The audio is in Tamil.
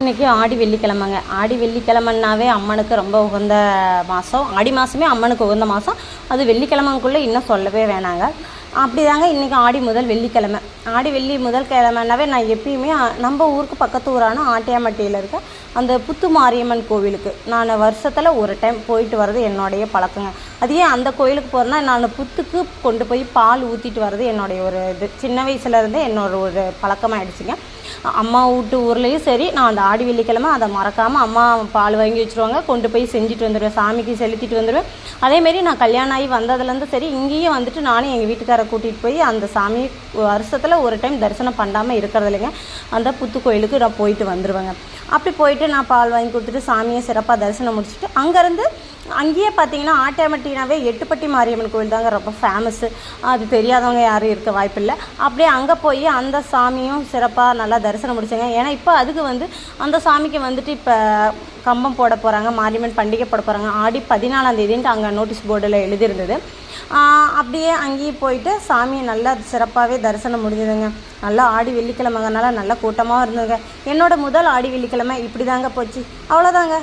இன்றைக்கி ஆடி வெள்ளிக்கிழமைங்க. ஆடி வெள்ளிக்கிழமைன்னாவே அம்மனுக்கு ரொம்ப உகந்த மாதம். ஆடி மாதமே அம்மனுக்கு உகந்த மாதம். அது வெள்ளிக்கிழமைக்குள்ளே இன்னும் சொல்லவே வேணாங்க. அப்படி தாங்க இன்றைக்கி ஆடி முதல் வெள்ளிக்கிழமை. ஆடி முதல் கிழமைனாவே நான் எப்பயுமே நம்ம ஊருக்கு பக்கத்து ஊரான ஆட்டியாம்பட்டியில் இருக்க அந்த புத்து மாரியம்மன் கோவிலுக்கு நான் வருஷத்தில் ஒரு டைம் போயிட்டு வர்றது என்னுடைய பழக்கங்க. அது ஏன் அந்த கோயிலுக்கு போகிறேன்னா, நான் புத்துக்கு கொண்டு போய் பால் ஊற்றிட்டு வர்றது என்னுடைய ஒரு இது சின்ன வயசுலேருந்தே என்னோட ஒரு பழக்கமாகிடுச்சிங்க. அம்மா வீட்டு ஊர்லேயும் சரி, நான் அந்த ஆடி வெள்ளிக்கிழமை அதை மறக்காமல் அம்மா பால் வாங்கி வச்சுருவாங்க, கொண்டு போய் செஞ்சுட்டு வந்துடுவேன், சாமிக்கு செலுத்திட்டு வந்துடுவேன். அதேமாரி நான் கல்யாணம் ஆகி வந்ததுலேருந்து சரி, இங்கேயும் வந்துட்டு நானும் எங்கள் வீட்டுக்காரை கூட்டிகிட்டு போய் அந்த சாமி வருஷத்தில் ஒரு டைம் தரிசனம் பண்ணாமல் இருக்கிறது இல்லைங்க. அந்த புத்து கோயிலுக்கு நான் போயிட்டு வந்துடுவேங்க. அப்படி போயிட்டு நான் பால் வாங்கி கொடுத்துட்டு சாமியை சிறப்பாக தரிசனம் முடிச்சுட்டு அங்கேயே பார்த்தீங்கன்னா ஆட்டியாம்பட்டினாவே எட்டுப்பட்டி மாரியம்மன் கோயில் தாங்க ரொம்ப ஃபேமஸ்ஸு. அது தெரியாதவங்க யாரும் இருக்க வாய்ப்பில்லை. அப்படியே அங்கே போய் அந்த சாமியும் சிறப்பாக நல்லா தரிசனம் முடிச்சேங்க. ஏன்னா இப்போ அதுக்கு அந்த சாமிக்கு இப்போ கம்பம் போட போகிறாங்க, மாரியம்மன் பண்டிகை போட போகிறாங்க. ஆடி 14ஆம் தேதின்ட்டு அங்கே நோட்டீஸ் போர்டில் எழுதியிருந்தது. அப்படியே அங்கேயும் போயிட்டு சாமியை நல்லா சிறப்பாகவே தரிசனம் முடிஞ்சதுங்க. நல்லா ஆடி வெள்ளிக்கிழமைங்கனால நல்லா கூட்டமாக இருந்ததுங்க. என்னோடய முதல் ஆடி வெள்ளிக்கிழமை இப்படி தாங்க போச்சு. அவ்வளோதாங்க.